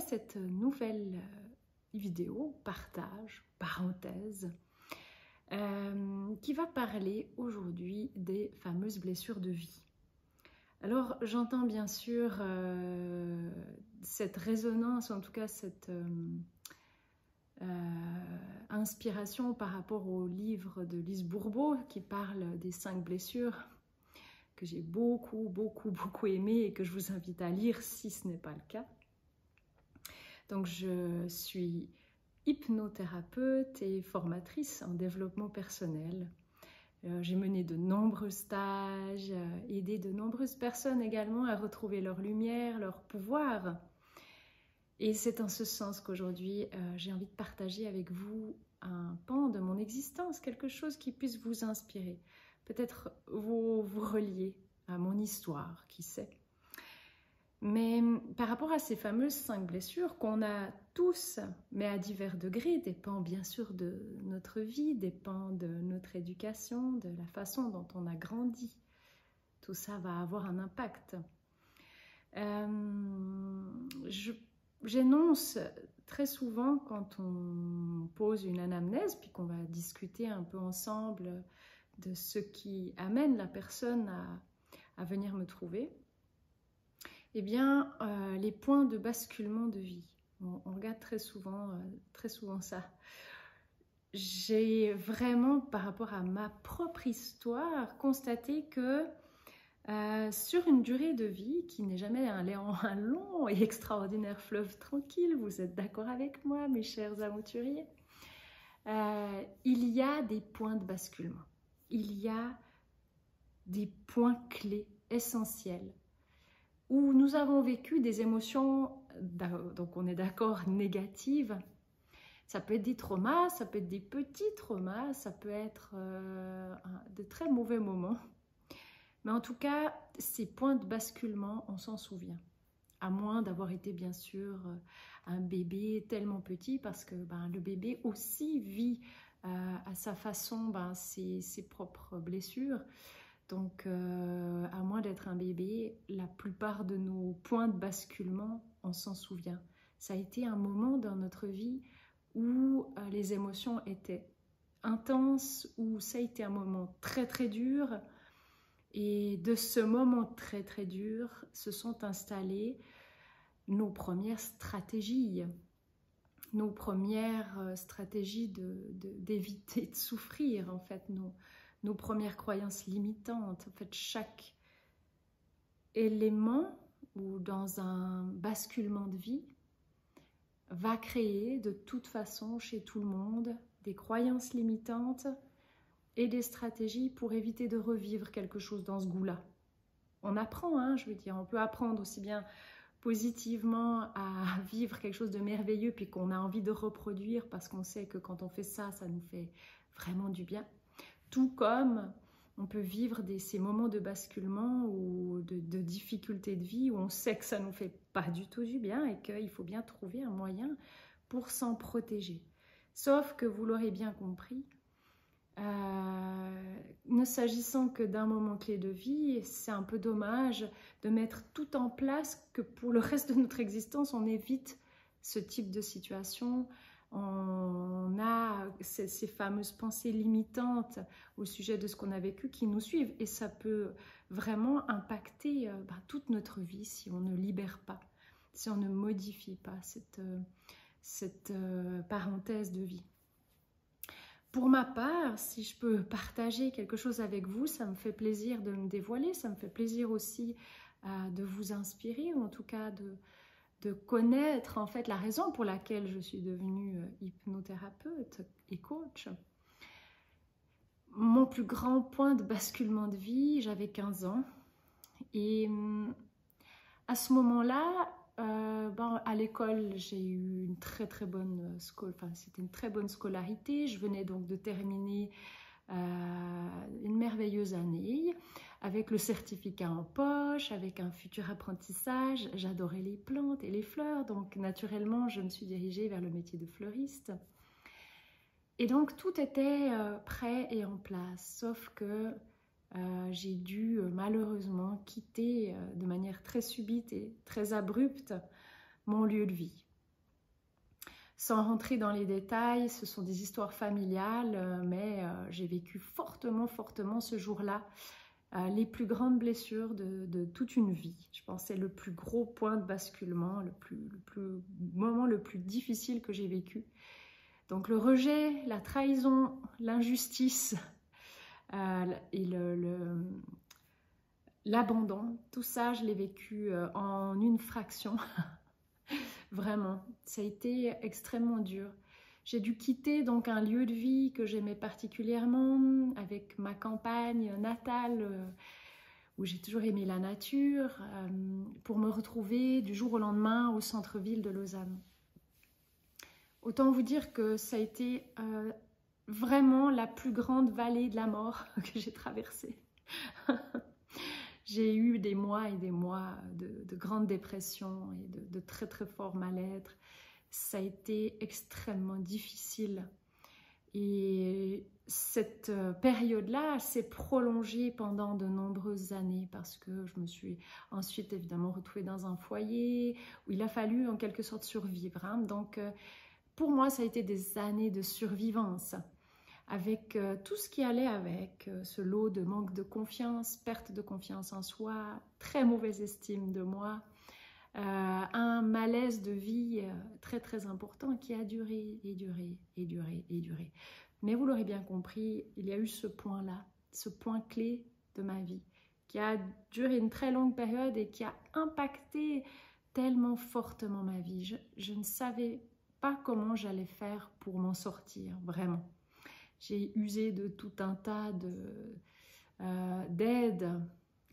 cette nouvelle vidéo, partage, parenthèse, qui va parler aujourd'hui des fameuses blessures de vie. Alors j'entends bien sûr cette résonance, en tout cas cette inspiration par rapport au livre de Lise Bourbeau qui parle des 5 blessures, que j'ai beaucoup aimé et que je vous invite à lire si ce n'est pas le cas. Donc je suis hypnothérapeute et formatrice en développement personnel. J'ai mené de nombreux stages, aidé de nombreuses personnes également à retrouver leur lumière, leur pouvoir. Et c'est en ce sens qu'aujourd'hui, j'ai envie de partager avec vous un pan de mon existence, quelque chose qui puisse vous inspirer. Peut-être vous relier à mon histoire, qui sait. Mais par rapport à ces fameuses 5 blessures qu'on a tous, mais à divers degrés, dépend bien sûr de notre vie, dépend de notre éducation, de la façon dont on a grandi. Tout ça va avoir un impact. J'énonce très souvent quand on pose une anamnèse, puis qu'on va discuter un peu ensemble de ce qui amène la personne à venir me trouver, eh bien, les points de basculement de vie. On regarde très souvent ça. J'ai vraiment, par rapport à ma propre histoire, constaté que sur une durée de vie qui n'est jamais un long et extraordinaire fleuve tranquille, vous êtes d'accord avec moi, mes chers aventuriers, il y a des points de basculement. Il y a des points clés essentiels où nous avons vécu des émotions, donc on est d'accord, négatives. Ça peut être des traumas, ça peut être des petits traumas, ça peut être de très mauvais moments. Mais en tout cas, ces points de basculement, on s'en souvient. À moins d'avoir été bien sûr un bébé tellement petit, parce que le bébé aussi vit à sa façon ses propres blessures. Donc, à moins d'être un bébé, la plupart de nos points de basculement, on s'en souvient. Ça a été un moment dans notre vie où les émotions étaient intenses, où ça a été un moment très dur. Et de ce moment très dur se sont installées nos premières stratégies. Nos premières stratégies d'éviter de souffrir, en fait, nos premières croyances limitantes. En fait, chaque élément ou dans un basculement de vie va créer de toute façon chez tout le monde des croyances limitantes et des stratégies pour éviter de revivre quelque chose dans ce goût-là. On apprend, hein, je veux dire, on peut apprendre aussi bien positivement à vivre quelque chose de merveilleux puis qu'on a envie de reproduire parce qu'on sait que quand on fait ça, ça nous fait vraiment du bien. Tout comme on peut vivre ces moments de basculement ou de difficultés de vie où on sait que ça ne nous fait pas du tout du bien et qu'il faut bien trouver un moyen pour s'en protéger. Sauf que vous l'aurez bien compris, ne s'agissant que d'un moment clé de vie, c'est un peu dommage de mettre tout en place que pour le reste de notre existence, on évite ce type de situation. On a ces fameuses pensées limitantes au sujet de ce qu'on a vécu qui nous suivent et ça peut vraiment impacter toute notre vie si on ne libère pas, si on ne modifie pas cette parenthèse de vie. Pour ma part, si je peux partager quelque chose avec vous, ça me fait plaisir de me dévoiler, ça me fait plaisir aussi de vous inspirer, ou en tout cas de connaître en fait la raison pour laquelle je suis devenue hypnothérapeute et coach. Mon plus grand point de basculement de vie, j'avais 15 ans et à ce moment-là, à l'école, j'ai eu une très bonne c'était une très bonne scolarité. Je venais donc de terminer une merveilleuse année avec le certificat en poche, avec un futur apprentissage. J'adorais les plantes et les fleurs, donc naturellement, je me suis dirigée vers le métier de fleuriste. Et donc, tout était prêt et en place, sauf que j'ai dû malheureusement quitter de manière très subite et très abrupte mon lieu de vie. Sans rentrer dans les détails, ce sont des histoires familiales, mais j'ai vécu fortement, fortement ce jour-là les plus grandes blessures de toute une vie. Je pense que c'est le plus gros point de basculement, le moment le plus difficile que j'ai vécu. Donc le rejet, la trahison, l'injustice et l'abandon, tout ça, je l'ai vécu en une fraction. Vraiment, ça a été extrêmement dur. J'ai dû quitter donc un lieu de vie que j'aimais particulièrement, avec ma campagne natale, où j'ai toujours aimé la nature, pour me retrouver du jour au lendemain au centre-ville de Lausanne. Autant vous dire que ça a été vraiment la plus grande vallée de la mort que j'ai traversée. J'ai eu des mois et des mois de grande dépression et de très très fort mal-être. Ça a été extrêmement difficile. Et cette période-là s'est prolongée pendant de nombreuses années parce que je me suis ensuite évidemment retrouvée dans un foyer où il a fallu en quelque sorte survivre. Hein. Donc pour moi, ça a été des années de survivance avec tout ce qui allait avec, ce lot de manque de confiance, perte de confiance en soi, très mauvaise estime de moi, un malaise de vie très très important qui a duré et duré et duré et duré. Mais vous l'aurez bien compris, il y a eu ce point-là, ce point clé de ma vie, qui a duré une très longue période et qui a impacté tellement fortement ma vie. Je ne savais pas comment j'allais faire pour m'en sortir, vraiment. J'ai usé de tout un tas d'aides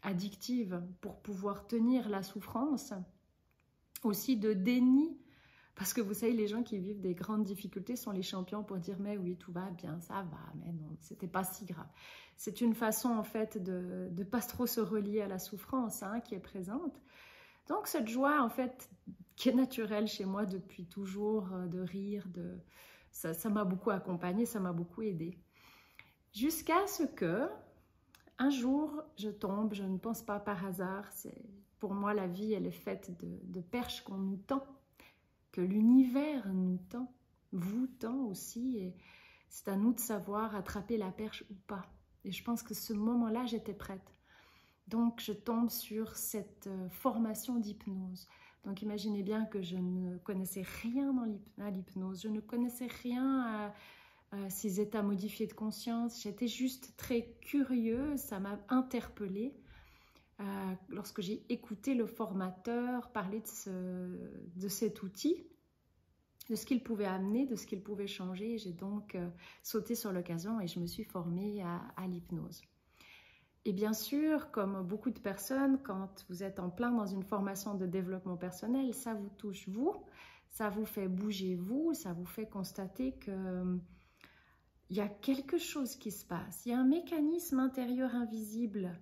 addictives pour pouvoir tenir la souffrance, aussi de déni, parce que vous savez, les gens qui vivent des grandes difficultés sont les champions pour dire « mais oui, tout va bien, ça va, mais non, c'était pas si grave ». C'est une façon en fait de ne pas trop se relier à la souffrance hein, qui est présente. Donc cette joie en fait qui est naturelle chez moi depuis toujours, de rire, ça m'a beaucoup accompagnée, ça m'a beaucoup aidée. Jusqu'à ce que, un jour, je tombe, je ne pense pas par hasard, pour moi la vie elle est faite de perches qu'on nous tend, que l'univers nous tend, vous tend aussi, et c'est à nous de savoir attraper la perche ou pas. Et je pense que ce moment-là, j'étais prête. Donc je tombe sur cette formation d'hypnose. Donc imaginez bien que je ne connaissais rien à l'hypnose, je ne connaissais rien à ces états modifiés de conscience. J'étais juste très curieuse, ça m'a interpellée lorsque j'ai écouté le formateur parler de cet outil, de ce qu'il pouvait amener, de ce qu'il pouvait changer. J'ai donc sauté sur l'occasion et je me suis formée à l'hypnose. Et bien sûr, comme beaucoup de personnes, quand vous êtes en plein dans une formation de développement personnel, ça vous touche vous, ça vous fait bouger vous, ça vous fait constater que il y a quelque chose qui se passe. Il y a un mécanisme intérieur invisible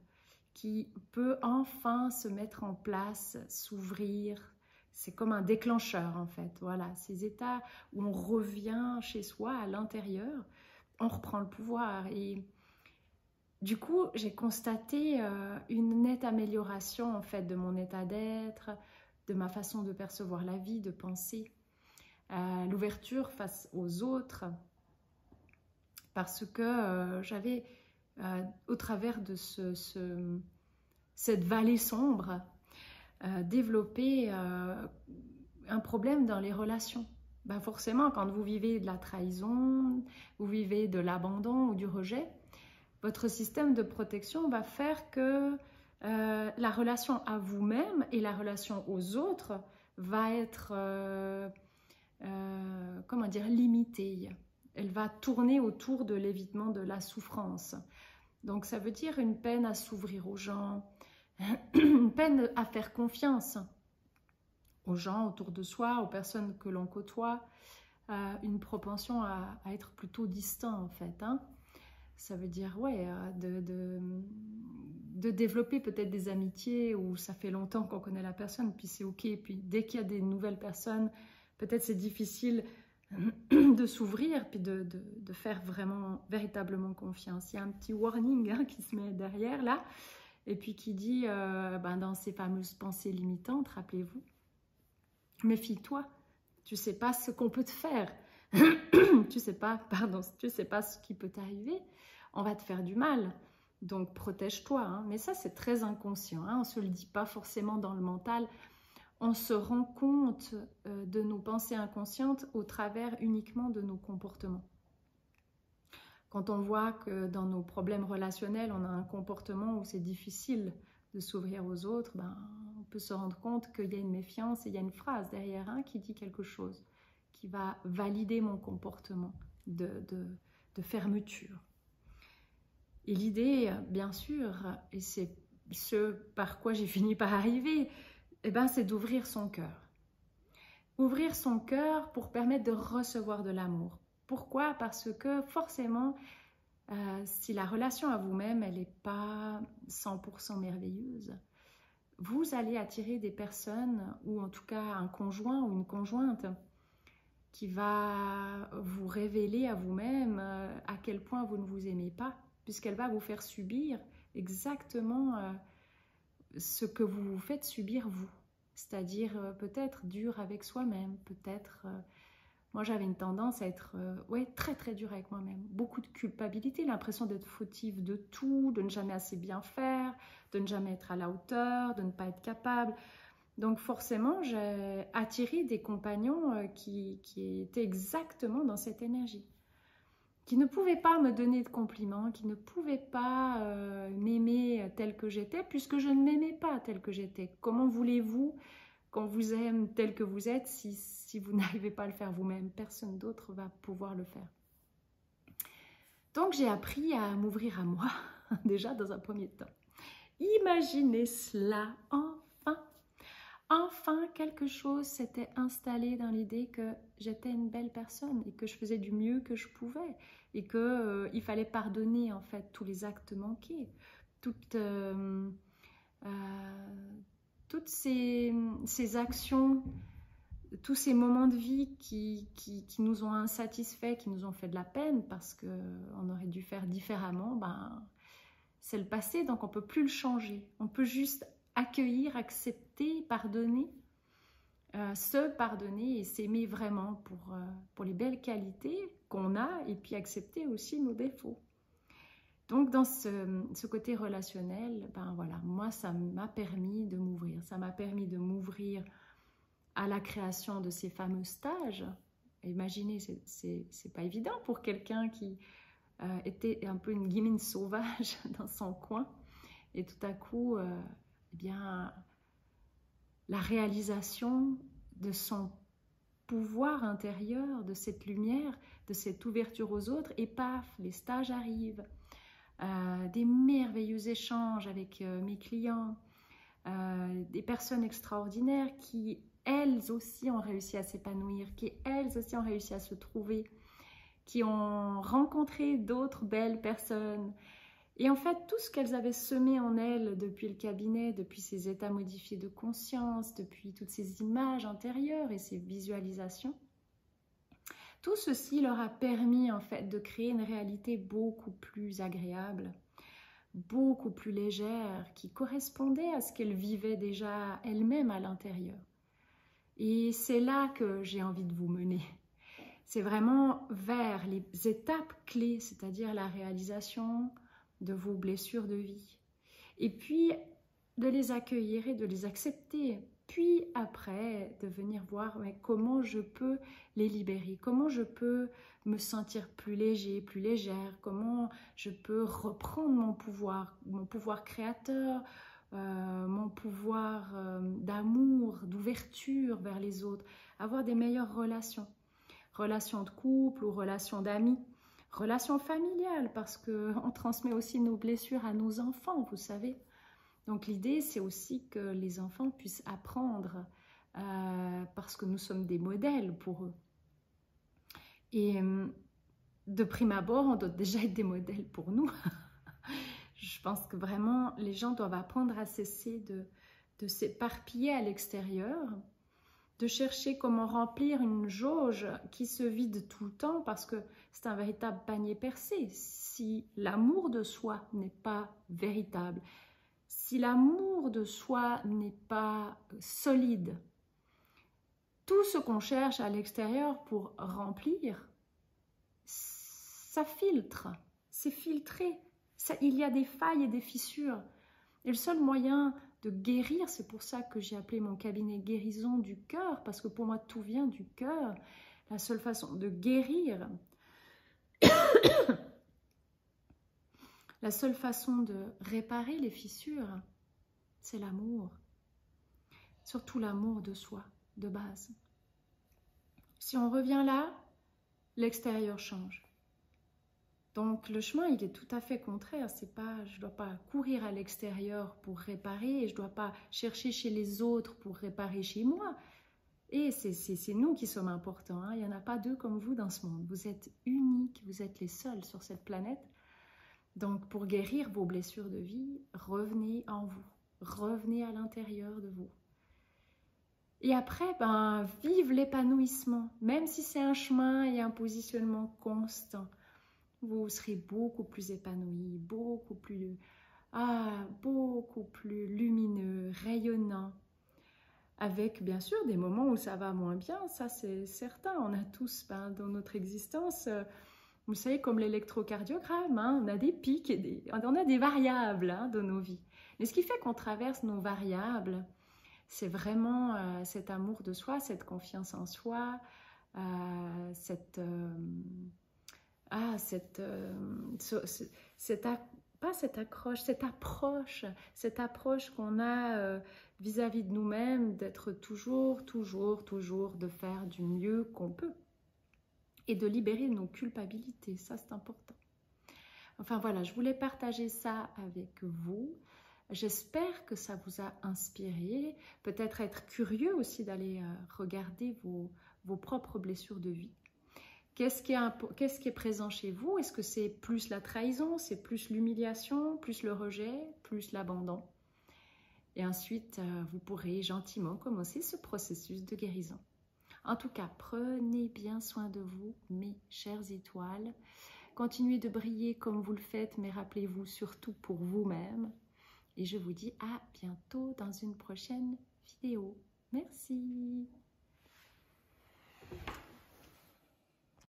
qui peut enfin se mettre en place, s'ouvrir. C'est comme un déclencheur en fait. Voilà, ces états où on revient chez soi à l'intérieur, on reprend le pouvoir. Et du coup, j'ai constaté une nette amélioration en fait de mon état d'être, de ma façon de percevoir la vie, de penser, l'ouverture face aux autres. Parce que j'avais, au travers de cette vallée sombre, développé un problème dans les relations. Ben forcément, quand vous vivez de la trahison, vous vivez de l'abandon ou du rejet, votre système de protection va faire que la relation à vous-même et la relation aux autres va être, comment dire, limitée. Elle va tourner autour de l'évitement de la souffrance. Donc ça veut dire une peine à s'ouvrir aux gens, une peine à faire confiance aux gens autour de soi, aux personnes que l'on côtoie, une propension à être plutôt distant en fait. Hein. Ça veut dire ouais, de développer peut-être des amitiés où ça fait longtemps qu'on connaît la personne, puis c'est ok, puis dès qu'il y a des nouvelles personnes, peut-être c'est difficile de s'ouvrir, puis de faire vraiment, véritablement confiance. Il y a un petit warning hein, qui se met derrière là, et puis qui dit, dans ces fameuses pensées limitantes, rappelez-vous, méfie-toi Tu ne sais pas ce qu'on peut te faire. Tu sais pas, pardon, tu sais pas ce qui peut t'arriver. On va te faire du mal. Donc, protège-toi. Hein. Mais ça, c'est très inconscient. Hein. On ne se le dit pas forcément dans le mental. On se rend compte de nos pensées inconscientes au travers uniquement de nos comportements. Quand on voit que dans nos problèmes relationnels, on a un comportement où c'est difficile de s'ouvrir aux autres, ben, on peut se rendre compte qu'il y a une méfiance et il y a une phrase derrière qui dit quelque chose, qui va valider mon comportement de fermeture. Et l'idée, bien sûr, et c'est ce par quoi j'ai fini par arriver, eh ben, c'est d'ouvrir son cœur. Ouvrir son cœur pour permettre de recevoir de l'amour. Pourquoi? Parce que forcément, si la relation à vous-même, elle n'est pas 100% merveilleuse, vous allez attirer des personnes, ou en tout cas un conjoint ou une conjointe, qui va vous révéler à vous-même à quel point vous ne vous aimez pas, puisqu'elle va vous faire subir exactement ce que vous vous faites subir vous. C'est-à-dire peut-être dur avec soi-même, peut-être... moi, j'avais une tendance à être très très dure avec moi-même. Beaucoup de culpabilité, l'impression d'être fautive de tout, de ne jamais assez bien faire, de ne jamais être à la hauteur, de ne pas être capable. Donc forcément, j'ai attiré des compagnons qui étaient exactement dans cette énergie. Qui ne pouvaient pas me donner de compliments, qui ne pouvaient pas m'aimer tel que j'étais, puisque je ne m'aimais pas tel que j'étais. Comment voulez-vous qu'on vous aime tel que vous êtes si vous n'arrivez pas à le faire vous-même? Personne d'autre va pouvoir le faire. Donc j'ai appris à m'ouvrir à moi, déjà dans un premier temps. Imaginez cela, enfin quelque chose s'était installé dans l'idée que j'étais une belle personne et que je faisais du mieux que je pouvais et qu'il fallait pardonner en fait tous les actes manqués, toutes ces actions, tous ces moments de vie qui nous ont insatisfaits, qui nous ont fait de la peine parce qu'on aurait dû faire différemment, ben, c'est le passé, donc on ne peut plus le changer. On peut juste accueillir, accepter, pardonner, se pardonner et s'aimer vraiment pour les belles qualités qu'on a et puis accepter aussi nos défauts. Donc dans ce côté relationnel, ben voilà, moi ça m'a permis de m'ouvrir. Ça m'a permis de m'ouvrir à la création de ces fameux stages. Imaginez, c'est pas évident pour quelqu'un qui était un peu une gamine sauvage dans son coin et tout à coup, eh bien, la réalisation de son pouvoir intérieur, de cette lumière, de cette ouverture aux autres, et paf, les stages arrivent. Des merveilleux échanges avec mes clients, des personnes extraordinaires qui, elles aussi, ont réussi à s'épanouir, qui, elles aussi, ont réussi à se trouver, qui ont rencontré d'autres belles personnes. Et en fait, tout ce qu'elles avaient semé en elles depuis le cabinet, depuis ces états modifiés de conscience, depuis toutes ces images intérieures et ces visualisations, tout ceci leur a permis en fait de créer une réalité beaucoup plus agréable, beaucoup plus légère, qui correspondait à ce qu'elles vivaient déjà elles-mêmes à l'intérieur. Et c'est là que j'ai envie de vous mener. C'est vraiment vers les étapes clés, c'est-à-dire la réalisation de vos blessures de vie. Et puis de les accueillir et de les accepter. Puis après, de venir voir comment je peux les libérer, comment je peux me sentir plus léger, plus légère, comment je peux reprendre mon pouvoir créateur, mon pouvoir d'amour, d'ouverture vers les autres, avoir des meilleures relations. Relations de couple ou relations d'amis, relations familiales, parce qu'on transmet aussi nos blessures à nos enfants, vous savez. Donc l'idée, c'est aussi que les enfants puissent apprendre parce que nous sommes des modèles pour eux. Et de prime abord, on doit déjà être des modèles pour nous. Je pense que vraiment, les gens doivent apprendre à cesser de s'éparpiller à l'extérieur, de chercher comment remplir une jauge qui se vide tout le temps parce que c'est un véritable panier percé. Si l'amour de soi n'est pas véritable, si l'amour de soi n'est pas solide, tout ce qu'on cherche à l'extérieur pour remplir, ça filtre, c'est filtré. Il y a des failles et des fissures. Et le seul moyen de guérir, c'est pour ça que j'ai appelé mon cabinet guérison du cœur, parce que pour moi, tout vient du cœur. La seule façon de guérir, la seule façon de réparer les fissures, c'est l'amour. Surtout l'amour de soi, de base. Si on revient là, l'extérieur change. Donc le chemin, il est tout à fait contraire. C'est pas, je ne dois pas courir à l'extérieur pour réparer, et je ne dois pas chercher chez les autres pour réparer chez moi. Et c'est nous qui sommes importants, hein. Il n'y en a pas deux comme vous dans ce monde. Vous êtes uniques, vous êtes les seuls sur cette planète. Donc pour guérir vos blessures de vie, revenez en vous. Revenez à l'intérieur de vous. Et après, ben, vive l'épanouissement. Même si c'est un chemin et un positionnement constant, vous serez beaucoup plus épanoui, beaucoup plus lumineux, rayonnant. Avec bien sûr des moments où ça va moins bien, ça c'est certain. On a tous dans notre existence, vous savez, comme l'électrocardiogramme, hein, on a des pics et on a des variables, hein, dans nos vies. Mais ce qui fait qu'on traverse nos variables, c'est vraiment cet amour de soi, cette confiance en soi, cette approche qu'on a vis-à-vis de nous-mêmes, d'être toujours, de faire du mieux qu'on peut et de libérer nos culpabilités, ça c'est important. Enfin voilà, je voulais partager ça avec vous. J'espère que ça vous a inspiré, peut-être être curieux aussi d'aller regarder vos propres blessures de vie. Qu'est-ce qui est présent chez vous? Est-ce que c'est plus la trahison, c'est plus l'humiliation, plus le rejet, plus l'abandon? Et ensuite, vous pourrez gentiment commencer ce processus de guérison. En tout cas, prenez bien soin de vous, mes chères étoiles. Continuez de briller comme vous le faites, mais rappelez-vous surtout pour vous-même. Et je vous dis à bientôt dans une prochaine vidéo. Merci.